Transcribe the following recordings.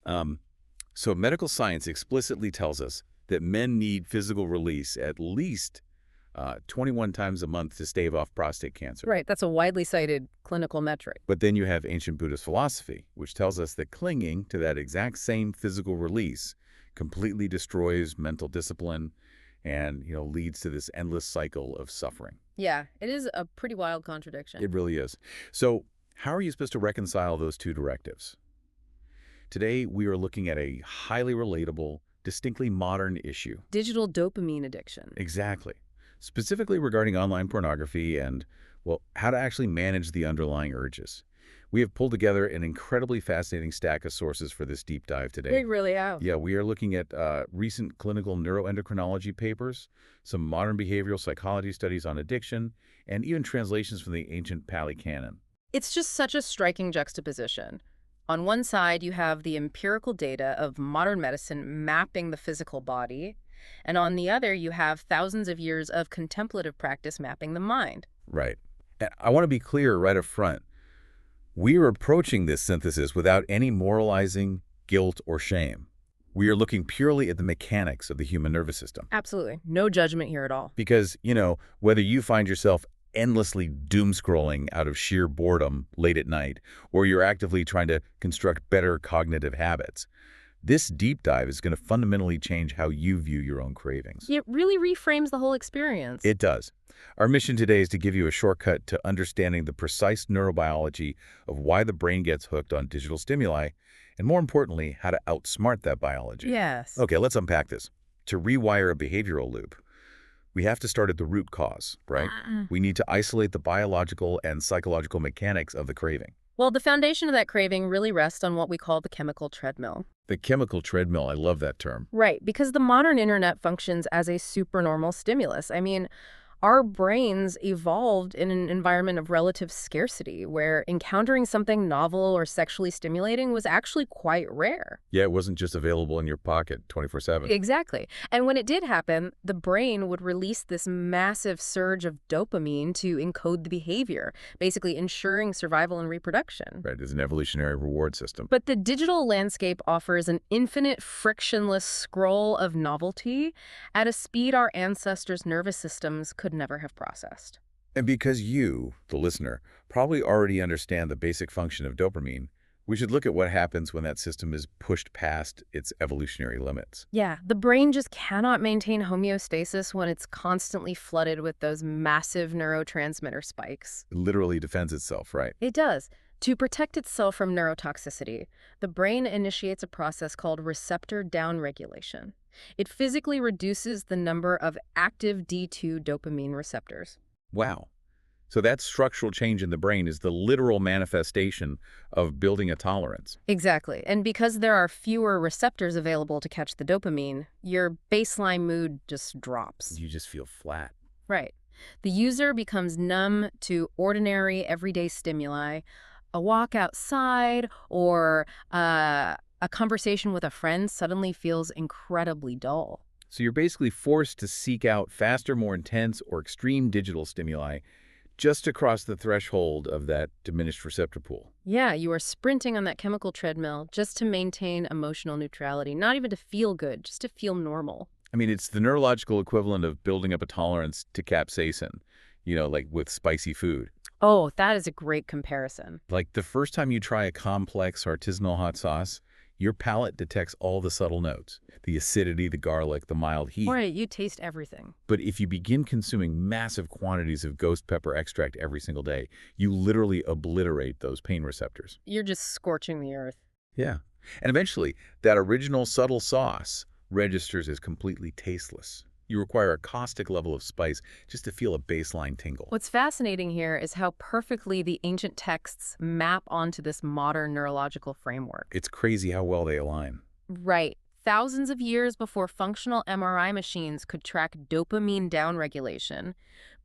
Um, so medical science explicitly tells us that men need physical release at least 21 times a month to stave off prostate cancer. Right, that's a widely cited clinical metric. But then you have ancient Buddhist philosophy, which tells us that clinging to that exact same physical release completely destroys mental discipline and, leads to this endless cycle of suffering. Yeah, it is a pretty wild contradiction. It really is. So how are you supposed to reconcile those two directives? Today, we are looking at a highly relatable, distinctly modern issue. Digital dopamine addiction. Exactly. Specifically regarding online pornography and, well, how to actually manage the underlying urges. We have pulled together an incredibly fascinating stack of sources for this deep dive today. We really have. Yeah, we are looking at recent clinical neuroendocrinology papers, some modern behavioral psychology studies on addiction, and even translations from the ancient Pali Canon. It's just such a striking juxtaposition. On one side, you have the empirical data of modern medicine mapping the physical body, and on the other, you have thousands of years of contemplative practice mapping the mind. Right. And I want to be clear right up front. We are approaching this synthesis without any moralizing, guilt, or shame. We are looking purely at the mechanics of the human nervous system. Absolutely. No judgment here at all. Because, whether you find yourself endlessly doom scrolling out of sheer boredom late at night, or you're actively trying to construct better cognitive habits, this deep dive is going to fundamentally change how you view your own cravings. It really reframes the whole experience. It does. Our mission today is to give you a shortcut to understanding the precise neurobiology of why the brain gets hooked on digital stimuli, and more importantly, how to outsmart that biology. Yes. Okay, let's unpack this. To rewire a behavioral loop, we have to start at the root cause, right? We need to isolate the biological and psychological mechanics of the craving. Well, the foundation of that craving really rests on what we call the chemical treadmill. The chemical treadmill, I love that term. Right, because the modern internet functions as a supernormal stimulus. I mean, our brains evolved in an environment of relative scarcity where encountering something novel or sexually stimulating was actually quite rare. Yeah, it wasn't just available in your pocket 24/7. Exactly. And when it did happen, the brain would release this massive surge of dopamine to encode the behavior, basically ensuring survival and reproduction. Right, it's an evolutionary reward system. But the digital landscape offers an infinite frictionless scroll of novelty at a speed our ancestors' nervous systems could never have processed. And because you, the listener, probably already understand the basic function of dopamine, we should look at what happens when that system is pushed past its evolutionary limits. Yeah, the brain just cannot maintain homeostasis when it's constantly flooded with those massive neurotransmitter spikes. It literally defends itself, right? It does. To protect itself from neurotoxicity, the brain initiates a process called receptor downregulation. It physically reduces the number of active D2 dopamine receptors. Wow. So that structural change in the brain is the literal manifestation of building a tolerance. Exactly. And because there are fewer receptors available to catch the dopamine, your baseline mood just drops. You just feel flat. Right. The user becomes numb to ordinary, everyday stimuli. A walk outside or a conversation with a friend suddenly feels incredibly dull. So you're basically forced to seek out faster, more intense, or extreme digital stimuli just to cross the threshold of that diminished receptor pool. Yeah, you are sprinting on that chemical treadmill just to maintain emotional neutrality, not even to feel good, just to feel normal. I mean, it's the neurological equivalent of building up a tolerance to capsaicin, like with spicy food. Oh, that is a great comparison. Like the first time you try a complex artisanal hot sauce, your palate detects all the subtle notes, the acidity, the garlic, the mild heat. Right, you taste everything. But if you begin consuming massive quantities of ghost pepper extract every single day, you literally obliterate those pain receptors. You're just scorching the earth. Yeah. And eventually, that original subtle sauce registers as completely tasteless. You require a caustic level of spice just to feel a baseline tingle. What's fascinating here is how perfectly the ancient texts map onto this modern neurological framework. It's crazy how well they align. Right. Thousands of years before functional MRI machines could track dopamine downregulation,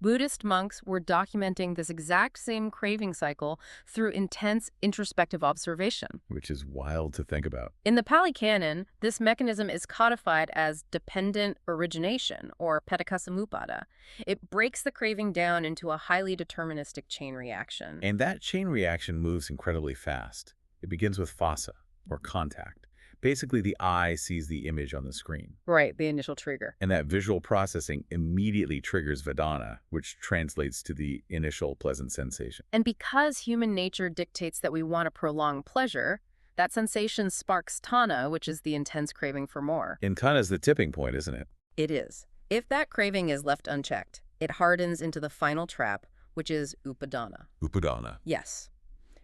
Buddhist monks were documenting this exact same craving cycle through intense introspective observation. Which is wild to think about. In the Pali Canon, this mechanism is codified as dependent origination, or petakasamuppada. It breaks the craving down into a highly deterministic chain reaction. And that chain reaction moves incredibly fast. It begins with phassa, or contact, Basically, the eye sees the image on the screen, Right, the initial trigger. and that visual processing immediately triggers Vedana, which translates to the initial pleasant sensation. And because human nature dictates that we want to prolong pleasure, that sensation sparks tana, which is the intense craving for more. And kana is the tipping point, isn't it? It is. If that craving is left unchecked, it hardens into the final trap, which is upadana. Upadana. Yes.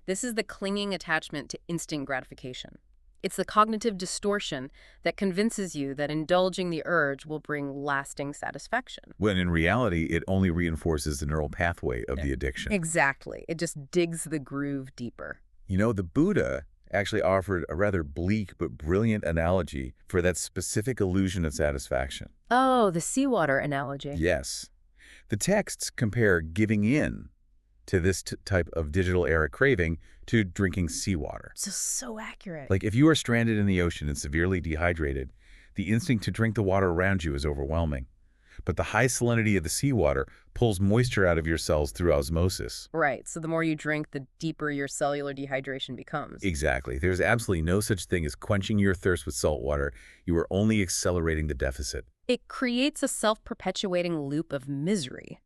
This is the clinging attachment to instant gratification. It's the cognitive distortion that convinces you that indulging the urge will bring lasting satisfaction. When in reality, it only reinforces the neural pathway of the addiction. Exactly. It just digs the groove deeper. You know, the Buddha actually offered a rather bleak but brilliant analogy for that specific illusion of satisfaction. Oh, the seawater analogy. Yes. The texts compare giving in to this type of digital era craving to drinking seawater. So accurate. Like if you are stranded in the ocean and severely dehydrated, the instinct to drink the water around you is overwhelming. But the high salinity of the seawater pulls moisture out of your cells through osmosis. Right, so the more you drink, the deeper your cellular dehydration becomes. Exactly. There's absolutely no such thing as quenching your thirst with salt water. You are only accelerating the deficit. It creates a self-perpetuating loop of misery.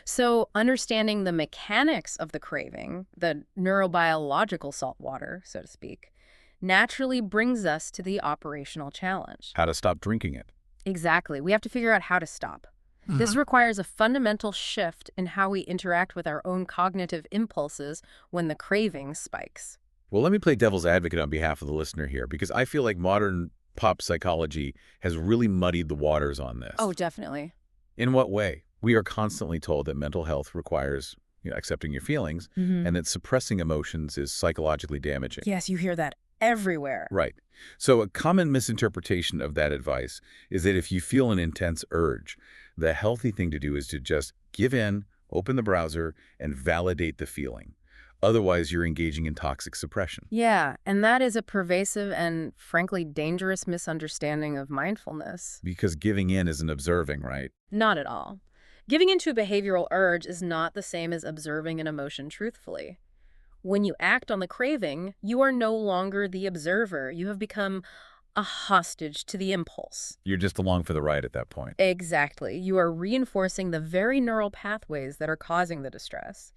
So understanding the mechanics of the craving, the neurobiological salt water, so to speak, naturally brings us to the operational challenge. How to stop drinking it. Exactly. We have to figure out how to stop. This requires a fundamental shift in how we interact with our own cognitive impulses when the craving spikes. Well, let me play devil's advocate on behalf of the listener here, because I feel like modern pop psychology has really muddied the waters on this. Oh, definitely. In what way? We are constantly told that mental health requires accepting your feelings, and that suppressing emotions is psychologically damaging. Yes, you hear that everywhere. Right. So a common misinterpretation of that advice is that if you feel an intense urge, the healthy thing to do is to just give in, open the browser, and validate the feeling. Otherwise, you're engaging in toxic suppression. Yeah, and that is a pervasive and, frankly, dangerous misunderstanding of mindfulness. Because giving in isn't observing, right? Not at all. Giving into a behavioral urge is not the same as observing an emotion truthfully. When you act on the craving, you are no longer the observer. You have become a hostage to the impulse. You're just along for the ride at that point. Exactly. You are reinforcing the very neural pathways that are causing the distress.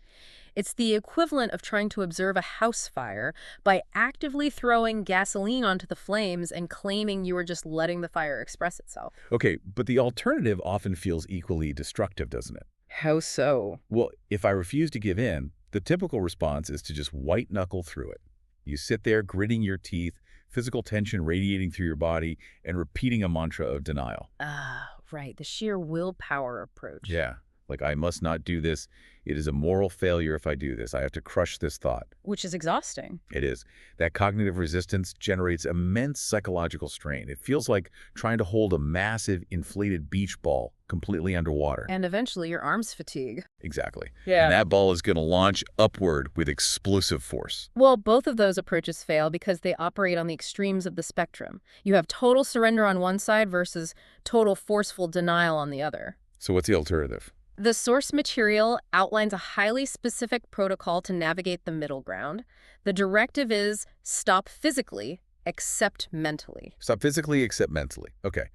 It's the equivalent of trying to observe a house fire by actively throwing gasoline onto the flames and claiming you are just letting the fire express itself. Okay, but the alternative often feels equally destructive, doesn't it? How so? Well, if I refuse to give in, the typical response is to just white-knuckle through it. You sit there gritting your teeth, physical tension radiating through your body, and repeating a mantra of denial. Ah, right. The sheer willpower approach. Yeah, like I must not do this. It is a moral failure if I do this. I have to crush this thought. Which is exhausting. It is. That cognitive resistance generates immense psychological strain. It feels like trying to hold a massive inflated beach ball completely underwater. And eventually your arms fatigue. Exactly. Yeah. And that ball is going to launch upward with explosive force. Well, both of those approaches fail because they operate on the extremes of the spectrum. You have total surrender on one side versus total forceful denial on the other. So what's the alternative? The source material outlines a highly specific protocol to navigate the middle ground. The directive is stop physically, accept mentally. Stop physically, except mentally. Okay.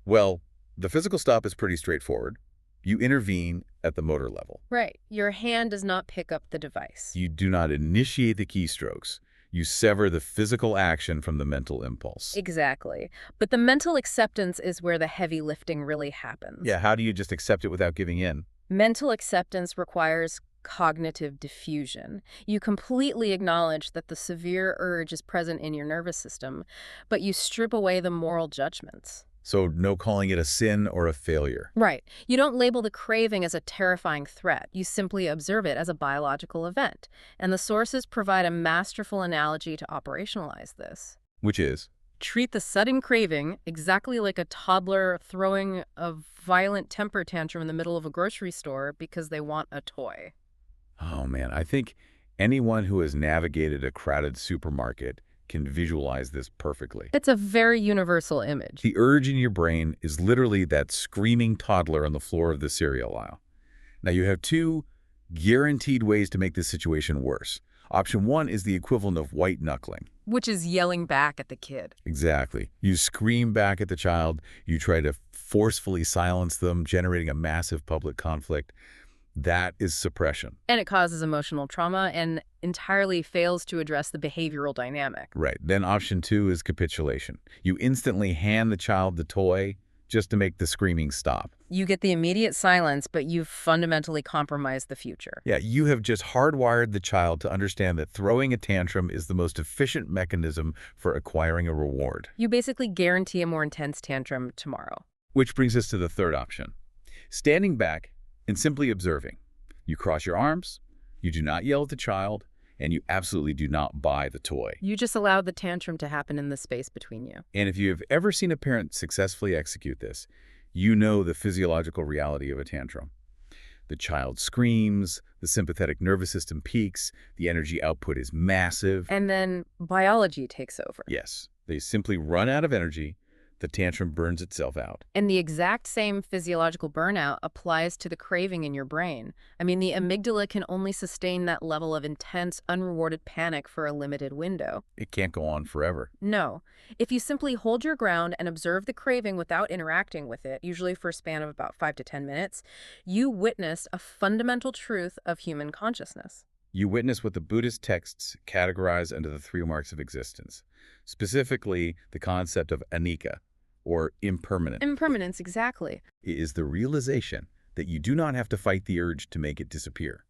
Well, the physical stop is pretty straightforward. You intervene at the motor level. Right. Your hand does not pick up the device. You do not initiate the keystrokes. You sever the physical action from the mental impulse. Exactly. But the mental acceptance is where the heavy lifting really happens. Yeah, how do you just accept it without giving in? Mental acceptance requires cognitive diffusion. You completely acknowledge that the severe urge is present in your nervous system, but you strip away the moral judgments. So no calling it a sin or a failure. Right. You don't label the craving as a terrifying threat. You simply observe it as a biological event. And the sources provide a masterful analogy to operationalize this. Which is? Treat the sudden craving exactly like a toddler throwing a violent temper tantrum in the middle of a grocery store because they want a toy. Oh man, I think anyone who has navigated a crowded supermarket can visualize this perfectly. It's a very universal image. The urge in your brain is literally that screaming toddler on the floor of the cereal aisle. Now you have two guaranteed ways to make this situation worse. Option 1 is the equivalent of white knuckling. Which is yelling back at the kid. Exactly. You scream back at the child, you try to forcefully silence them, generating a massive public conflict. That is suppression. And it causes emotional trauma and entirely fails to address the behavioral dynamic. Right. Then option 2 is capitulation. You instantly hand the child the toy just to make the screaming stop. You get the immediate silence, but you've fundamentally compromised the future. Yeah, you have just hardwired the child to understand that throwing a tantrum is the most efficient mechanism for acquiring a reward. You basically guarantee a more intense tantrum tomorrow. Which brings us to the third option. Standing back and simply observing. You cross your arms, you do not yell at the child, and you absolutely do not buy the toy. You just allow the tantrum to happen in the space between you. And if you have ever seen a parent successfully execute this, you know the physiological reality of a tantrum. The child screams, the sympathetic nervous system peaks, the energy output is massive. And then biology takes over. Yes, they simply run out of energy, the tantrum burns itself out. And the exact same physiological burnout applies to the craving in your brain. I mean, the amygdala can only sustain that level of intense, unrewarded panic for a limited window. It can't go on forever. No. If you simply hold your ground and observe the craving without interacting with it, usually for a span of about 5 to 10 minutes, you witness a fundamental truth of human consciousness. You witness what the Buddhist texts categorize under the 3 marks of existence, specifically the concept of anicca, or impermanent. Impermanence, exactly. It is the realization that you do not have to fight the urge to make it disappear.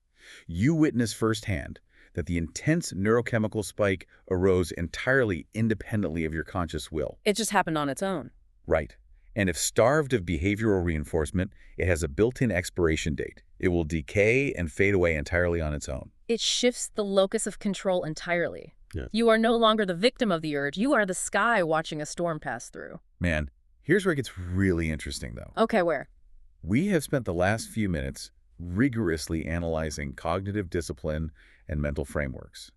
You witness firsthand that the intense neurochemical spike arose entirely independently of your conscious will. It just happened on its own. Right. And if starved of behavioral reinforcement, it has a built-in expiration date. It will decay and fade away entirely on its own. It shifts the locus of control entirely. Yeah. You are no longer the victim of the urge. You are the sky watching a storm pass through. Man, here's where it gets really interesting, though. Okay, where? We have spent the last few minutes rigorously analyzing cognitive discipline and mental frameworks.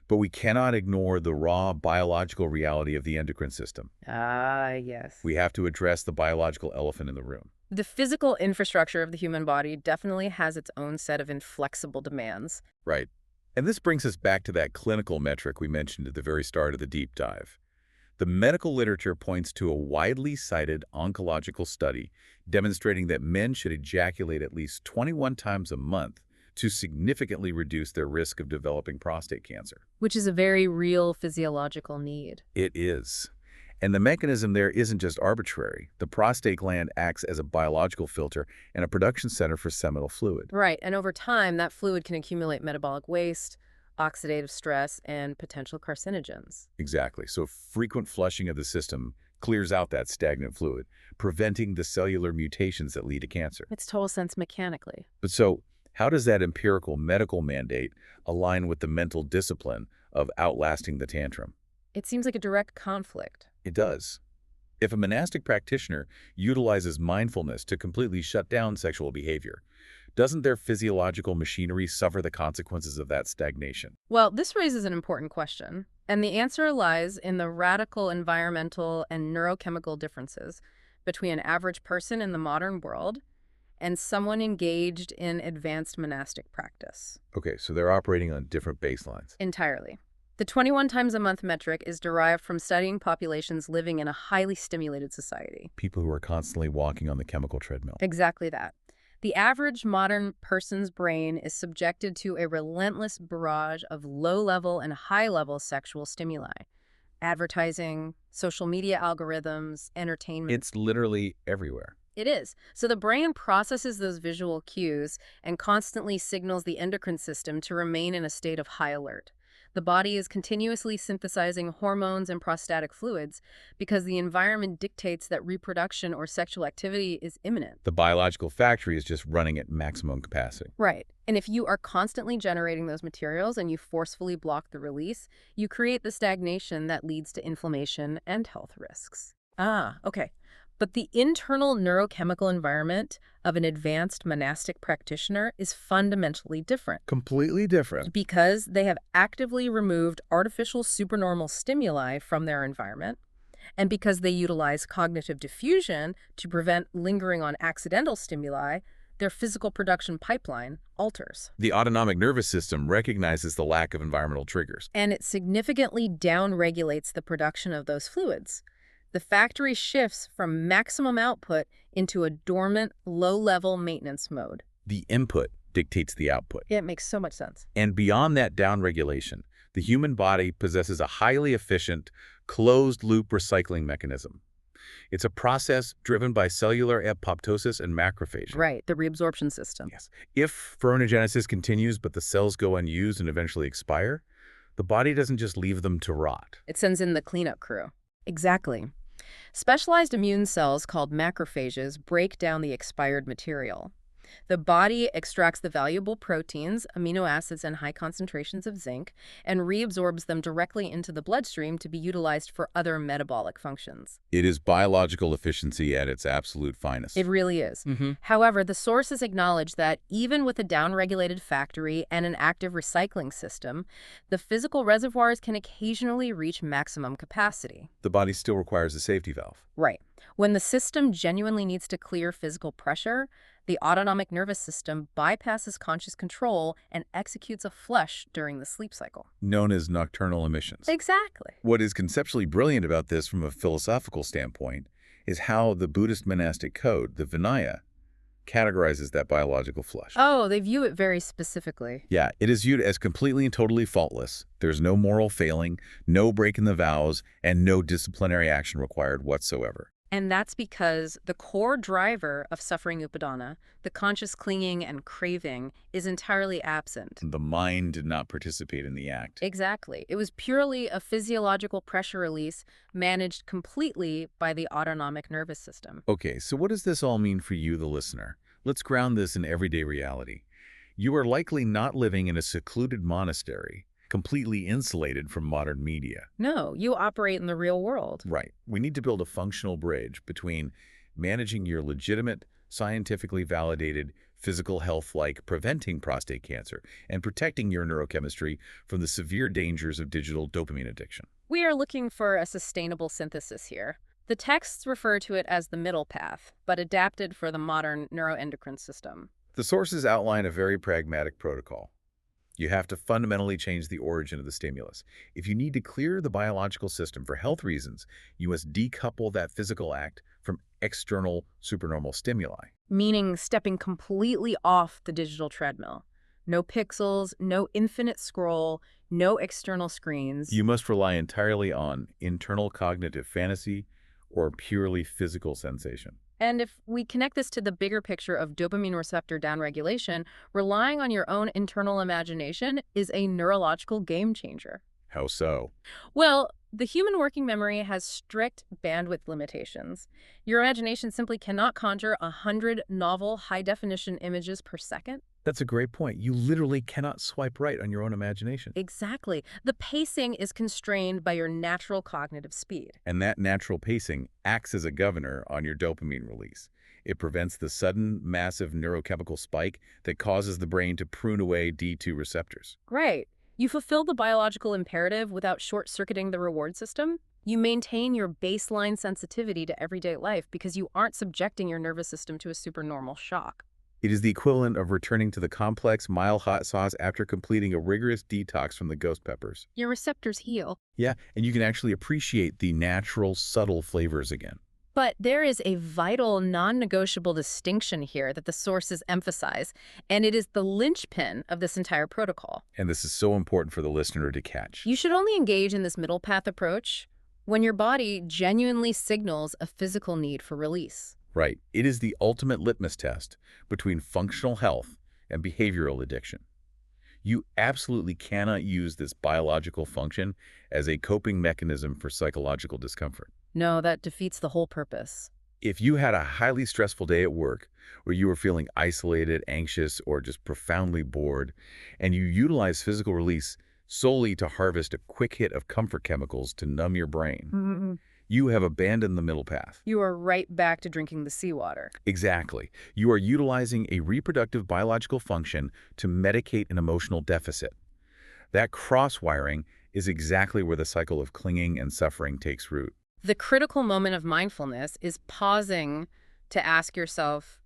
But we cannot ignore the raw biological reality of the endocrine system. Ah, yes. We have to address the biological elephant in the room. The physical infrastructure of the human body definitely has its own set of inflexible demands. Right. And this brings us back to that clinical metric we mentioned at the very start of the deep dive. The medical literature points to a widely cited oncological study demonstrating that men should ejaculate at least 21 times a month to significantly reduce their risk of developing prostate cancer. Which is a very real physiological need. It is. And the mechanism there isn't just arbitrary. The prostate gland acts as a biological filter and a production center for seminal fluid. Right, and over time, that fluid can accumulate metabolic waste, oxidative stress, and potential carcinogens. Exactly. So frequent flushing of the system clears out that stagnant fluid, preventing the cellular mutations that lead to cancer. Makes total sense mechanically. But so, how does that empirical medical mandate align with the mental discipline of outlasting the tantrum? It seems like a direct conflict. It does. If a monastic practitioner utilizes mindfulness to completely shut down sexual behavior, doesn't their physiological machinery suffer the consequences of that stagnation? Well, this raises an important question, and the answer lies in the radical environmental and neurochemical differences between an average person in the modern world and someone engaged in advanced monastic practice. Okay, so they're operating on different baselines. Entirely. The 21 times a month metric is derived from studying populations living in a highly stimulated society. People who are constantly walking on the chemical treadmill. Exactly that. The average modern person's brain is subjected to a relentless barrage of low-level and high-level sexual stimuli. Advertising, social media algorithms, entertainment. It's literally everywhere. It is. So the brain processes those visual cues and constantly signals the endocrine system to remain in a state of high alert. The body is continuously synthesizing hormones and prostatic fluids because the environment dictates that reproduction or sexual activity is imminent. The biological factory is just running at maximum capacity. Right. And if you are constantly generating those materials and you forcefully block the release, you create the stagnation that leads to inflammation and health risks. Ah, okay. But the internal neurochemical environment of an advanced monastic practitioner is fundamentally different. Completely different. Because they have actively removed artificial supernormal stimuli from their environment, and because they utilize cognitive diffusion to prevent lingering on accidental stimuli, their physical production pipeline alters. The autonomic nervous system recognizes the lack of environmental triggers. And it significantly downregulates the production of those fluids. The factory shifts from maximum output into a dormant, low-level maintenance mode. The input dictates the output. It makes so much sense. And beyond that downregulation, the human body possesses a highly efficient, closed-loop recycling mechanism. It's a process driven by cellular apoptosis and macrophage. Right, the reabsorption system. Yes. If ferrogenesis continues but the cells go unused and eventually expire, the body doesn't just leave them to rot. It sends in the cleanup crew. Exactly. Specialized immune cells called macrophages break down the expired material. The body extracts the valuable proteins, amino acids, and high concentrations of zinc, and reabsorbs them directly into the bloodstream to be utilized for other metabolic functions. It is biological efficiency at its absolute finest. It really is. However, the sources acknowledge that even with a downregulated factory and an active recycling system, the physical reservoirs can occasionally reach maximum capacity. The body still requires a safety valve. Right. When the system genuinely needs to clear physical pressure, the autonomic nervous system bypasses conscious control and executes a flush during the sleep cycle. Known as nocturnal emissions. Exactly. What is conceptually brilliant about this from a philosophical standpoint is how the Buddhist monastic code, the Vinaya, categorizes that biological flush. Oh, they view it very specifically. Yeah, it is viewed as completely and totally faultless. There's no moral failing, no break in the vows, and no disciplinary action required whatsoever. And that's because the core driver of suffering upadana, the conscious clinging and craving, is entirely absent. The mind did not participate in the act. Exactly. It was purely a physiological pressure release managed completely by the autonomic nervous system. Okay, so what does this all mean for you, the listener? Let's ground this in everyday reality. You are likely not living in a secluded monastery, completely insulated from modern media. No, you operate in the real world. Right. We need to build a functional bridge between managing your legitimate, scientifically validated physical health like preventing prostate cancer and protecting your neurochemistry from the severe dangers of digital dopamine addiction. We are looking for a sustainable synthesis here. The texts refer to it as the middle path, but adapted for the modern neuroendocrine system. The sources outline a very pragmatic protocol. You have to fundamentally change the origin of the stimulus. If you need to clear the biological system for health reasons, you must decouple that physical act from external supernormal stimuli. Meaning stepping completely off the digital treadmill. No pixels, no infinite scroll, no external screens. You must rely entirely on internal cognitive fantasy or purely physical sensation. And if we connect this to the bigger picture of dopamine receptor downregulation, relying on your own internal imagination is a neurological game changer. How so? Well, the human working memory has strict bandwidth limitations. Your imagination simply cannot conjure 100 novel, high-definition images per second. That's a great point. You literally cannot swipe right on your own imagination. Exactly. The pacing is constrained by your natural cognitive speed. And that natural pacing acts as a governor on your dopamine release. It prevents the sudden, massive neurochemical spike that causes the brain to prune away D2 receptors. Right. You fulfill the biological imperative without short-circuiting the reward system. You maintain your baseline sensitivity to everyday life because you aren't subjecting your nervous system to a supernormal shock. It is the equivalent of returning to the complex, mild hot sauce after completing a rigorous detox from the ghost peppers. Your receptors heal. Yeah, and you can actually appreciate the natural, subtle flavors again. But there is a vital, non-negotiable distinction here that the sources emphasize, and it is the linchpin of this entire protocol. And this is so important for the listener to catch. You should only engage in this middle path approach when your body genuinely signals a physical need for release. Right. It is the ultimate litmus test between functional health and behavioral addiction. You absolutely cannot use this biological function as a coping mechanism for psychological discomfort. No, that defeats the whole purpose. If you had a highly stressful day at work where you were feeling isolated, anxious, or just profoundly bored, and you utilize physical release solely to harvest a quick hit of comfort chemicals to numb your brain, you have abandoned the middle path. You are right back to drinking the seawater. Exactly. You are utilizing a reproductive biological function to medicate an emotional deficit. That cross-wiring is exactly where the cycle of clinging and suffering takes root. The critical moment of mindfulness is pausing to ask yourself,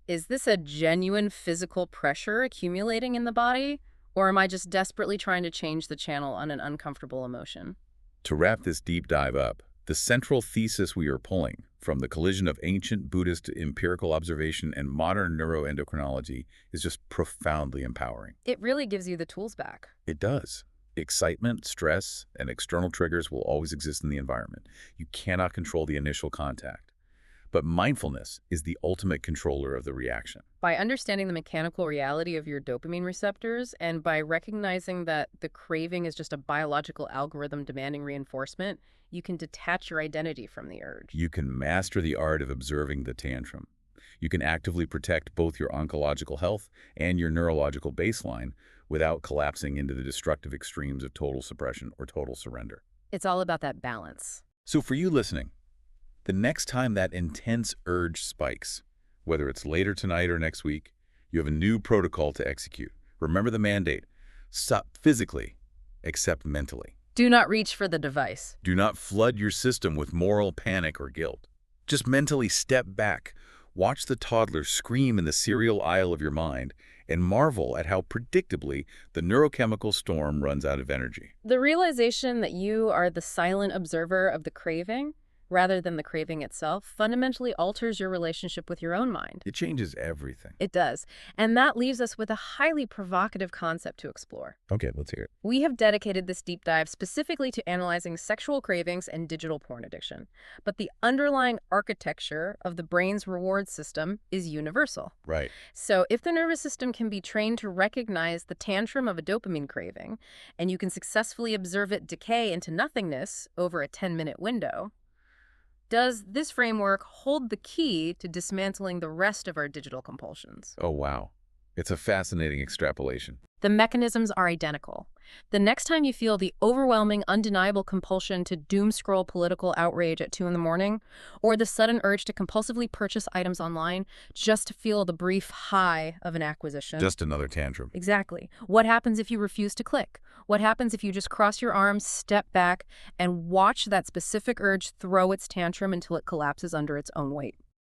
Is this a genuine physical pressure accumulating in the body? Or am I just desperately trying to change the channel on an uncomfortable emotion? To wrap this deep dive up, the central thesis we are pulling from the collision of ancient Buddhist empirical observation and modern neuroendocrinology is just profoundly empowering. It really gives you the tools back. It does. Excitement, stress, and external triggers will always exist in the environment. You cannot control the initial contact. But mindfulness is the ultimate controller of the reaction. By understanding the mechanical reality of your dopamine receptors and by recognizing that the craving is just a biological algorithm demanding reinforcement, you can detach your identity from the urge. You can master the art of observing the tantrum. You can actively protect both your oncological health and your neurological baseline without collapsing into the destructive extremes of total suppression or total surrender. It's all about that balance. So for you listening, the next time that intense urge spikes, whether it's later tonight or next week, you have a new protocol to execute. Remember the mandate: stop physically, except mentally. Do not reach for the device. Do not flood your system with moral panic or guilt. Just mentally step back, watch the toddler scream in the cereal aisle of your mind, and marvel at how predictably the neurochemical storm runs out of energy. The realization that you are the silent observer of the craving, rather than the craving itself, fundamentally alters your relationship with your own mind. It changes everything. It does. And that leaves us with a highly provocative concept to explore. Okay, let's hear it. We have dedicated this deep dive specifically to analyzing sexual cravings and digital porn addiction. But the underlying architecture of the brain's reward system is universal. Right. So if the nervous system can be trained to recognize the tantrum of a dopamine craving, and you can successfully observe it decay into nothingness over a 10-minute window, does this framework hold the key to dismantling the rest of our digital compulsions? Oh, wow. It's a fascinating extrapolation. The mechanisms are identical. The next time you feel the overwhelming, undeniable compulsion to doom scroll political outrage at 2 in the morning, or the sudden urge to compulsively purchase items online just to feel the brief high of an acquisition. Just another tantrum. Exactly. What happens if you refuse to click? What happens if you just cross your arms, step back, and watch that specific urge throw its tantrum until it collapses under its own weight?